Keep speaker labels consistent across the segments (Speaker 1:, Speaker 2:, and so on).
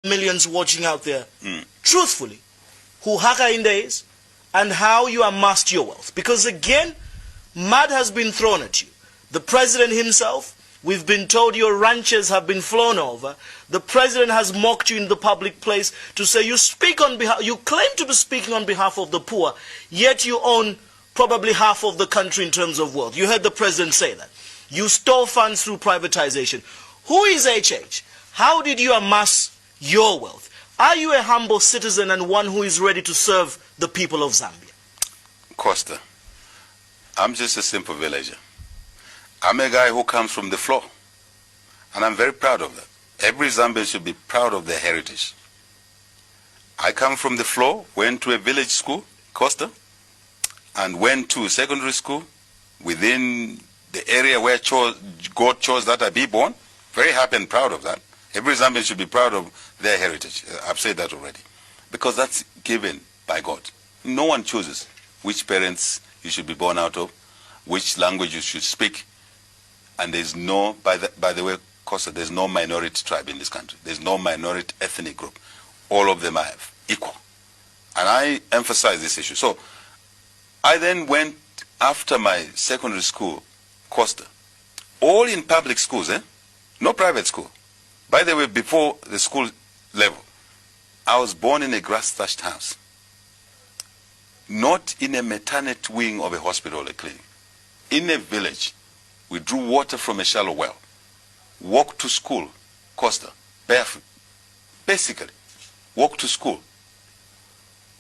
Speaker 1: millions watching out there, truthfully, who HAKAINDE is and how you amassed your wealth. Because again, mud has been thrown at you. The president himself, we've been told your ranches have been flown over. The president has mocked you in the public place to say you speak on behalf, you claim to be speaking on behalf of the poor, yet you own probably half of the country in terms of wealth. You heard the president say that. You stole funds through privatization. Who is HH? How did you amass your wealth? Are you a humble citizen and one who is ready to serve the people of Zambia?
Speaker 2: Costa, I'm just a simple villager. I'm a guy who comes from the floor, and I'm very proud of that. Every Zambian should be proud of their heritage. I come from the floor, went to a village school, Costa, and went to secondary school within the area where God chose that I be born. Very happy and proud of that. Every Zambian should be proud of their heritage. I've said that already. Because that's given by God. No one chooses which parents you should be born out of, which language you should speak. And there's no, by the way, Costa, there's no minority tribe in this country. There's no minority ethnic group. All of them are equal. And I emphasize this issue. So I then went after my secondary school, Costa, all in public schools, no private school. By the way, before the school level, I was born in a grass-thatched house, not in a maternity wing of a hospital or a clinic. In a village, we drew water from a shallow well, walked to school, Costa, barefoot, basically, walked to school.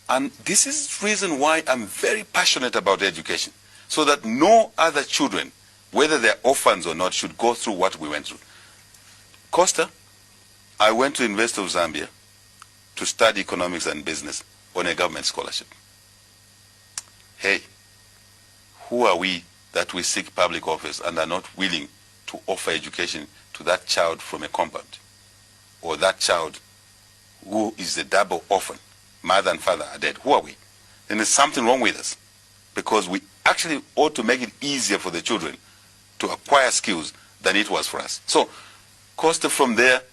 Speaker 2: And this is the reason why I'm very passionate about education, so that no other children, whether they're orphans or not, should go through what we went through. Costa, I went to University of Zambia to study economics and business on a government scholarship. Hey, who are we that we seek public office and are not willing to offer education to that child from a compound, or that child who is a double orphan, mother and father are dead? Who are we? Then there's something wrong with us, because we actually ought to make it easier for the children to acquire skills than it was for us. So Costa from there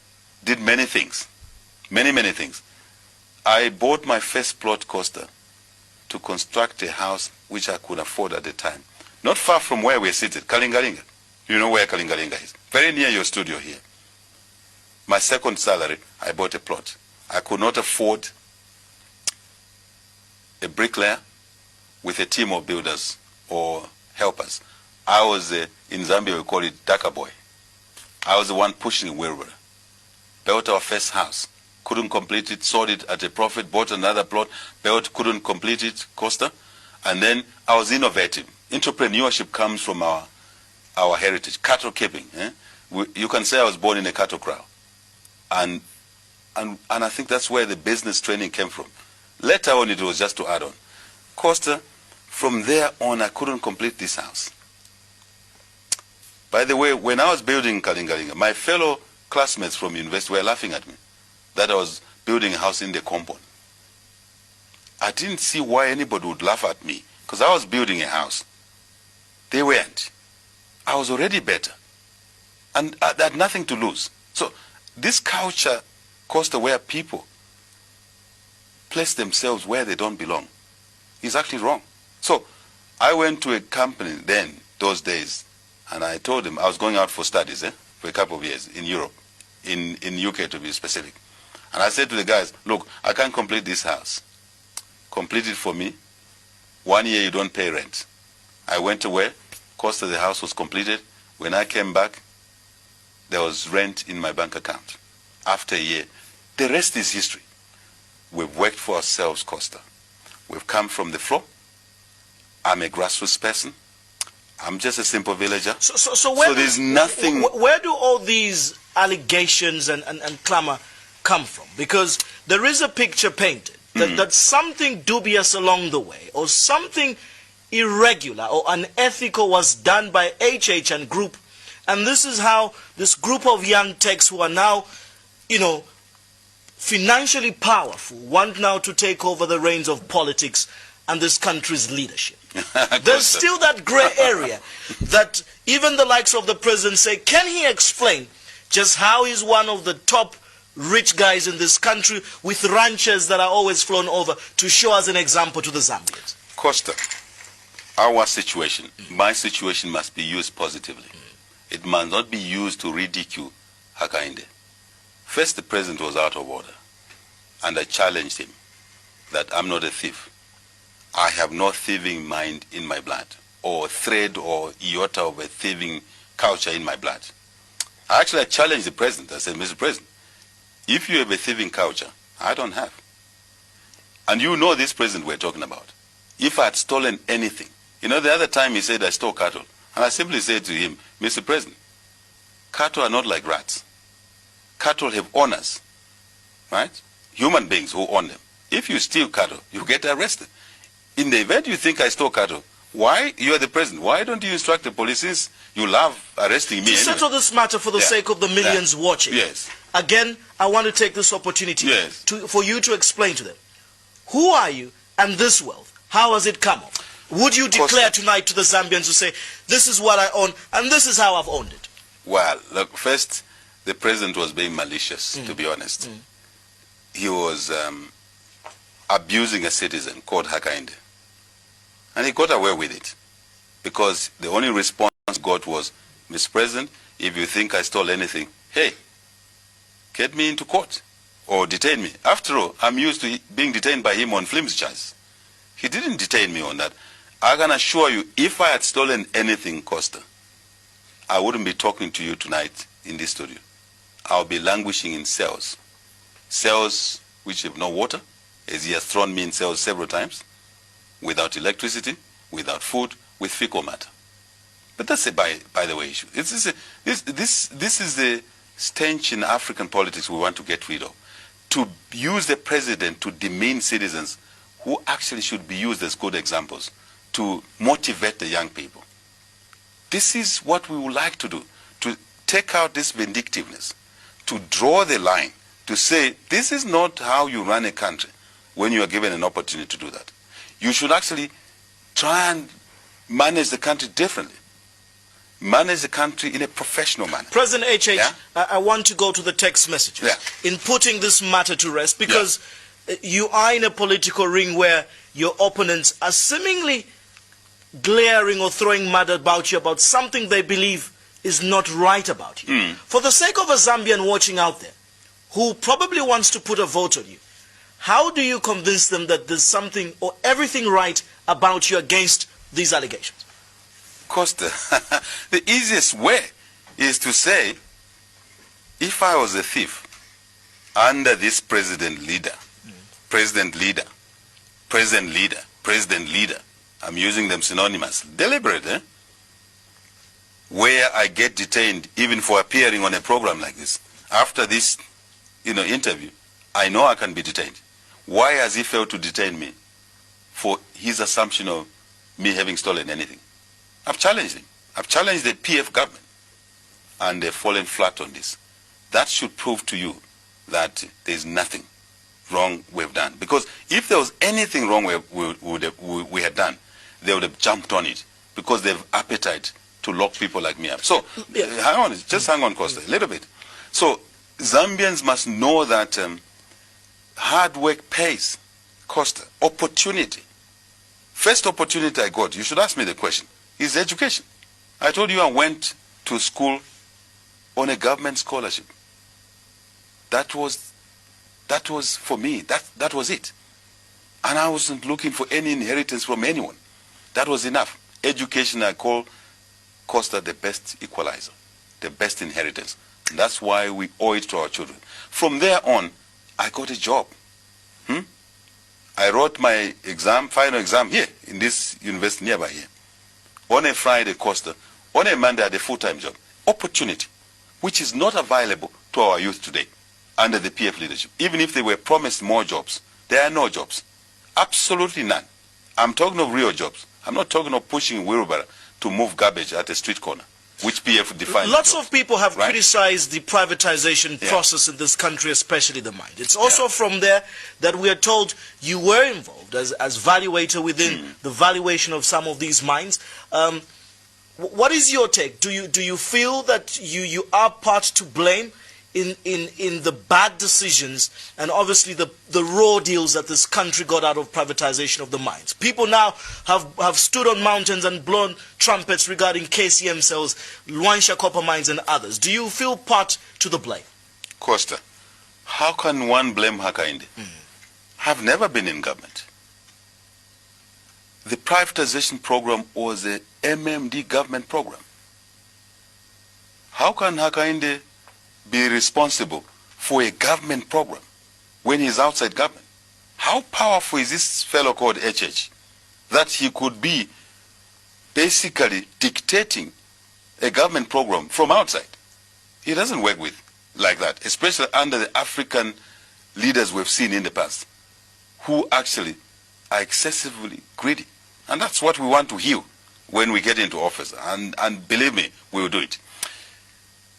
Speaker 2: did many things, many things. I bought my first plot, Costa, to construct a house which I could afford at the time. Not far from where we're seated, Kalingalinga. You know where Kalingalinga is. Very near your studio here. My second salary, I bought a plot. I could not afford a bricklayer with a team of builders or helpers. I was, in Zambia we call it Daka boy. I was the one pushing the wheelbarrow. Built our first house. Couldn't complete it, sold it at a profit, bought another plot, built, couldn't complete it, Costa. And then I was innovative. Entrepreneurship comes from our heritage, cattle keeping. You can say I was born in a cattle kraal. And I think that's where the business training came from. Later on, it was just to add on. Costa, from there on, I couldn't complete this house. By the way, when I was building Kalingalinga, my fellow classmates from university were laughing at me that I was building a house in the compound. I didn't see why anybody would laugh at me, because I was building a house. They weren't. I was already better. And I had nothing to lose. So this culture, Costa, where people place themselves where they don't belong, is actually wrong. So I went to a company then, those days, and I told them I was going out for studies for a couple of years in Europe, in UK to be specific. And I said to the guys, look, I can't complete this house. Complete it for me. 1 year you don't pay rent. I went away. Costa, the house was completed. When I came back, there was rent in my bank account. After a year, the rest is history. We've worked for ourselves, Costa. We've come from the floor. I'm a grassroots person. I'm just a simple villager. So there's nothing.
Speaker 1: Where do all these allegations and clamor come from? Because there is a picture painted that something dubious along the way, or something irregular or unethical was done by HH and group. And this is how this group of young techs who are now, financially powerful, want now to take over the reins of politics and this country's leadership. There's still that gray area that even the likes of the president say, can he explain just how he's one of the top rich guys in this country with ranchers that are always flown over to show as an example to the Zambians?
Speaker 2: Costa, our situation, my situation must be used positively. It must not be used to ridicule Hakainde. First, the president was out of order, and I challenged him that I'm not a thief. I have no thieving mind in my blood, or thread or iota of a thieving culture in my blood. I challenged the president. I said, Mr. President, if you have a thieving culture, I don't have. And you know this president we're talking about. If I had stolen anything, you know, the other time he said I stole cattle, and I simply said to him, Mr. President, cattle are not like rats. Cattle have owners, right? Human beings who own them. If you steal cattle, you get arrested. In the event you think I stole cattle, why? You are the president. Why don't you instruct the police, since you love arresting me?
Speaker 1: To settle this matter for the sake of the millions watching.
Speaker 2: Yes.
Speaker 1: Again, I want to take this opportunity for you to explain to them, who are you and this wealth? How has it come up? Would you declare tonight to the Zambians to say, this is what I own and this is how I've owned it?
Speaker 2: Well, look, first, the president was being malicious, to be honest. He was abusing a citizen called Hakainde. And he got away with it, because the only response he got was, Mr. President, if you think I stole anything, hey, get me into court or detain me. After all, I'm used to being detained by him on flimsy charges. He didn't detain me on that. I can assure you, if I had stolen anything, Costa, I wouldn't be talking to you tonight in this studio. I'll be languishing in cells. Cells which have no water, as he has thrown me in cells several times, without electricity, without food, with fecal matter. But that's a by the way issue. This is the stench in African politics we want to get rid of. To use the president to demean citizens who actually should be used as good examples to motivate the young people. This is what we would like to do, to take out this vindictiveness, to draw the line, to say this is not how you run a country when you are given an opportunity to do that. You should actually try and manage the country differently. Manage the country in a professional manner.
Speaker 1: President HH, I want to go to the text messages in putting this matter to rest, because you are in a political ring where your opponents are seemingly glaring or throwing mud about you about something they believe is not right about you. For the sake of a Zambian watching out there who probably wants to put a vote on you, how do you convince them that there's something or everything right about you against these allegations?
Speaker 2: Costa, the easiest way is to say, if I was a thief under this president leader, I'm using them synonymous, deliberate, where I get detained even for appearing on a program like this. After this, interview, I know I can be detained. Why has he failed to detain me for his assumption of me having stolen anything? I've challenged him. I've challenged the PF government, and they've fallen flat on this. That should prove to you that there's nothing wrong we've done. Because if there was anything wrong we had done, they would have jumped on it, because they have appetite to lock people like me up. So, hang on, Costa, a little bit. So, Zambians must know that hard work pays. Costa, opportunity. First opportunity I got, you should ask me the question, is education. I told you I went to school on a government scholarship. That was for me, that was it. And I wasn't looking for any inheritance from anyone. That was enough. Education, I call Costa the best equalizer, the best inheritance. And that's why we owe it to our children. From there on, I got a job. I wrote my final exam here in this university nearby here. On a Friday, Costa. On a Monday, I had a full-time job. Opportunity, which is not available to our youth today under the PF leadership. Even if they were promised more jobs, there are no jobs. Absolutely none. I'm talking of real jobs. I'm not talking of pushing wheelbarrow to move garbage at a street corner, which PF defines.
Speaker 1: Lots of people have criticized the privatization process in this country, especially the mine. It's also from there that we are told you were involved as valuator within the valuation of some of these mines. What is your take? Do you feel that you are part to blame in the bad decisions and obviously the raw deals that this country got out of privatization of the mines. People now have stood on mountains and blown trumpets regarding KCM cells, Luansha copper mines and others. Do you feel part to the blame?
Speaker 2: Costa, how can one blame Hakainde? I've never been in government. The privatization program was a MMD government program. How can Hakainde be responsible for a government program when he's outside government? How powerful is this fellow called HH that he could be basically dictating a government program from outside? He doesn't work with like that, especially under the African leaders we've seen in the past, who actually are excessively greedy. And that's what we want to heal when we get into office. And believe me, we will do it.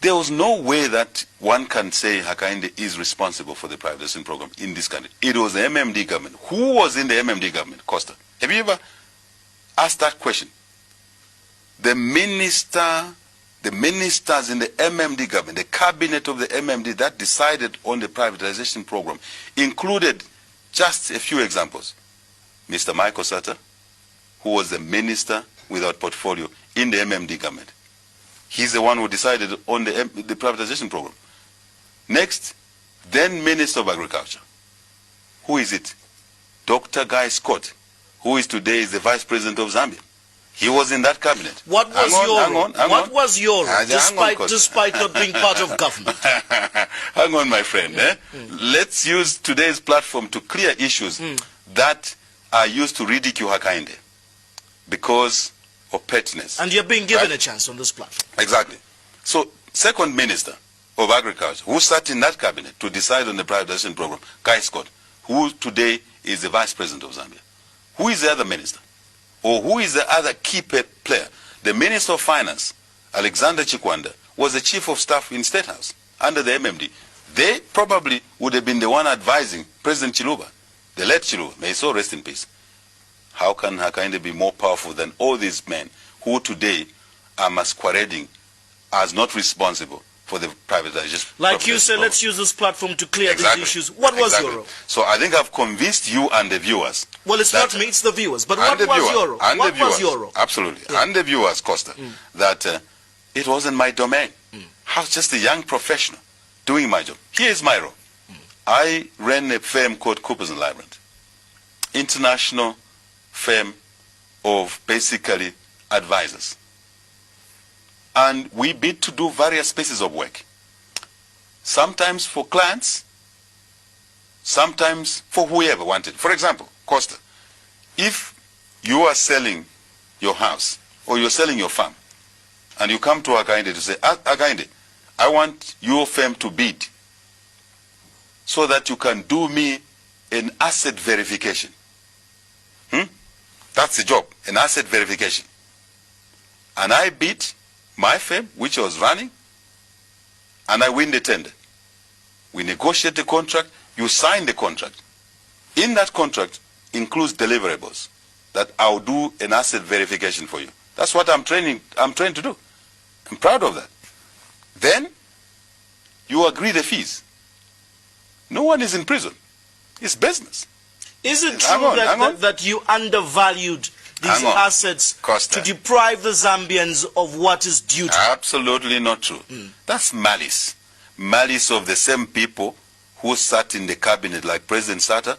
Speaker 2: There was no way that one can say Hakainde is responsible for the privatization program in this country. It was the MMD government. Who was in the MMD government, Costa? Have you ever asked that question? The ministers in the MMD government, the cabinet of the MMD that decided on the privatization program, included just a few examples. Mr. Michael Sata, who was the minister without portfolio in the MMD government. He's the one who decided on the privatization program. Next, then Minister of Agriculture. Who is it? Dr. Guy Scott, who is today the Vice President of Zambia. He was in that cabinet.
Speaker 1: What was your role, despite not being part of government?
Speaker 2: Hang on, my friend. Let's use today's platform to clear issues that are used to ridicule Hakainde because of pettiness.
Speaker 1: And you're being given a chance on this platform.
Speaker 2: Exactly. So, second Minister of Agriculture, who sat in that cabinet to decide on the privatization program, Guy Scott, who today is the Vice President of Zambia. Who is the other minister? Or who is the other key player? The Minister of Finance, Alexander Chikwanda, was the Chief of Staff in State House under the MMD. They probably would have been the one advising President Chiluba, the late Chiluba, may he so rest in peace. How can Hakainde be more powerful than all these men who today are masquerading as not responsible for the privatization?
Speaker 1: Like you said, let's use this platform to clear these issues. What was your role?
Speaker 2: So I think I've convinced you and the viewers.
Speaker 1: Well, it's not me, it's the viewers. But what was your role? What was your role?
Speaker 2: Absolutely. Yeah. And the viewers, Costa, that it wasn't my domain. I was just a young professional doing my job. Here's my role. I ran a firm called Coopers and Lybrand, international firm of basically advisors. And we bid to do various pieces of work. Sometimes for clients, sometimes for whoever wanted. For example, Costa, if you are selling your house or you're selling your farm and you come to Hakainde to say, Hakainde, I want your firm to bid so that you can do me an asset verification. That's the job, an asset verification. And I bid my firm, which was running, and I win the tender. We negotiate the contract, you sign the contract. In that contract includes deliverables that I'll do an asset verification for you. That's what I'm trained to do. I'm proud of that. Then you agree the fees. No one is in prison. It's business.
Speaker 1: Is it true that you undervalued these assets, Costa, to deprive the Zambians of what is due to them?
Speaker 2: Absolutely not true. That's malice. Malice of the same people who sat in the cabinet, like President Sata,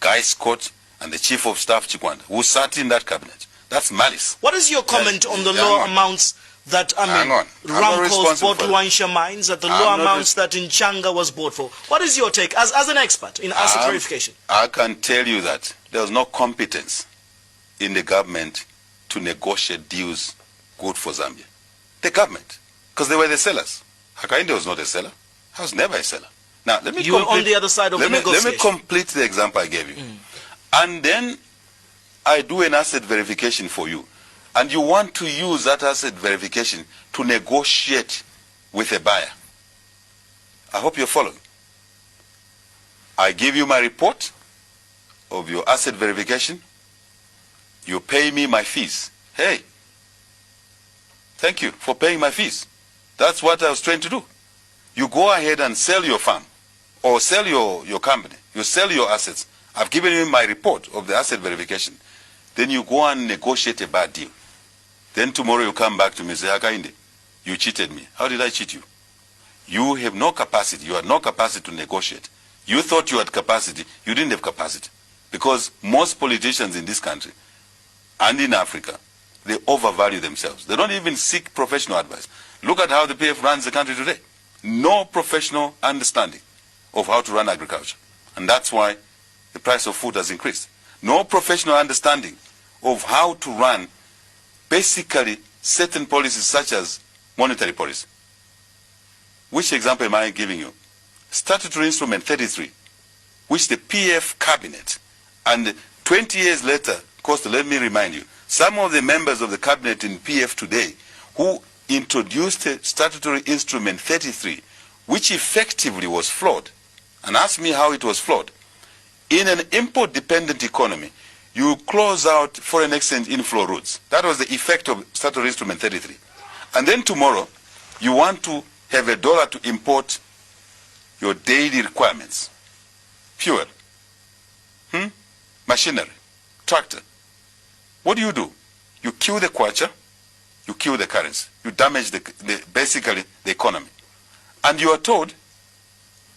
Speaker 2: Guy Scott, and the Chief of Staff Chikwanda, who sat in that cabinet. That's malice.
Speaker 1: What is your comment on the low amounts that, Ramco's bought Luansha mines, that the low amounts that Nchanga was bought for? What is your take as an expert in asset verification?
Speaker 2: I can tell you that there was no competence in the government to negotiate deals good for Zambia. The government, because they were the sellers. Hakainde was not a seller. I was never a seller. Now, let me
Speaker 1: you were on the other side of the negotiation.
Speaker 2: Let me complete the example I gave you. And then I do an asset verification for you. And you want to use that asset verification to negotiate with a buyer. I hope you're following. I give you my report of your asset verification. You pay me my fees. Hey, thank you for paying my fees. That's what I was trained to do. You go ahead and sell your farm or sell your company. You sell your assets. I've given you my report of the asset verification. Then you go and negotiate a bad deal. Then tomorrow you come back to me and say, Hakainde, you cheated me. How did I cheat you? You have no capacity. You had no capacity to negotiate. You thought you had capacity. You didn't have capacity. Because most politicians in this country and in Africa, they overvalue themselves. They don't even seek professional advice. Look at how the PF runs the country today. No professional understanding of how to run agriculture. And that's why the price of food has increased. No professional understanding of how to run basically certain policies such as monetary policy. Which example am I giving you? Statutory Instrument 33, which the PF cabinet, and 20 years later, Costa, let me remind you, some of the members of the cabinet in PF today who introduced Statutory Instrument 33, which effectively was flawed, and ask me how it was flawed. In an import-dependent economy, you close out foreign exchange inflow routes. That was the effect of Statutory Instrument 33. And then tomorrow, you want to have a dollar to import your daily requirements. Fuel, machinery, tractor. What do? You kill the kwacha, you kill the currency. You damage basically the economy. And you are told,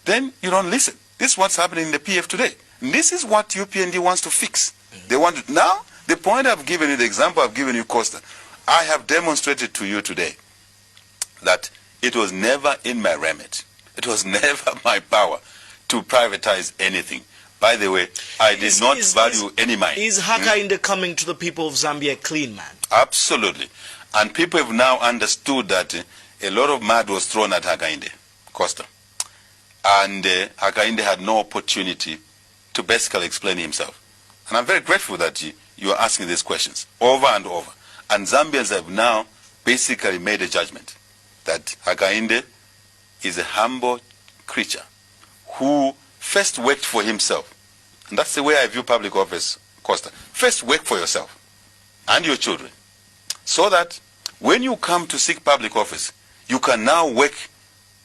Speaker 2: then you don't listen. This is what's happening in the PF today. And this is what UPND wants to fix. They want to, now, the point I've given you, the example I've given you, Costa, I have demonstrated to you today that it was never in my remit. It was never my power to privatize anything. By the way, I did not value any mine.
Speaker 1: Is Hakainde coming to the people of Zambia clean, man?
Speaker 2: Absolutely. And people have now understood that a lot of mud was thrown at Hakainde, Costa. And Hakainde had no opportunity to basically explain himself. And I'm very grateful that you are asking these questions over and over. And Zambians have now basically made a judgment that Hakainde is a humble creature who first worked for himself. And that's the way I view public office, Costa. First work for yourself and your children, so that when you come to seek public office, you can now work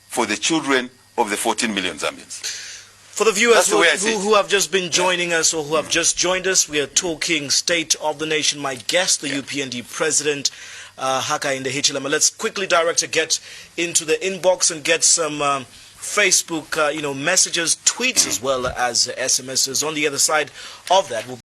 Speaker 2: for the children of the 14 million Zambians.
Speaker 1: For the viewers who have just been joining us or who have just joined us, we are talking State of the Nation. My guest, the UPND President, HAKAINDE HICHILEMA. Let's quickly, Director, get into the inbox and get some Facebook messages, tweets, as well as SMSs. On the other side of that, we'll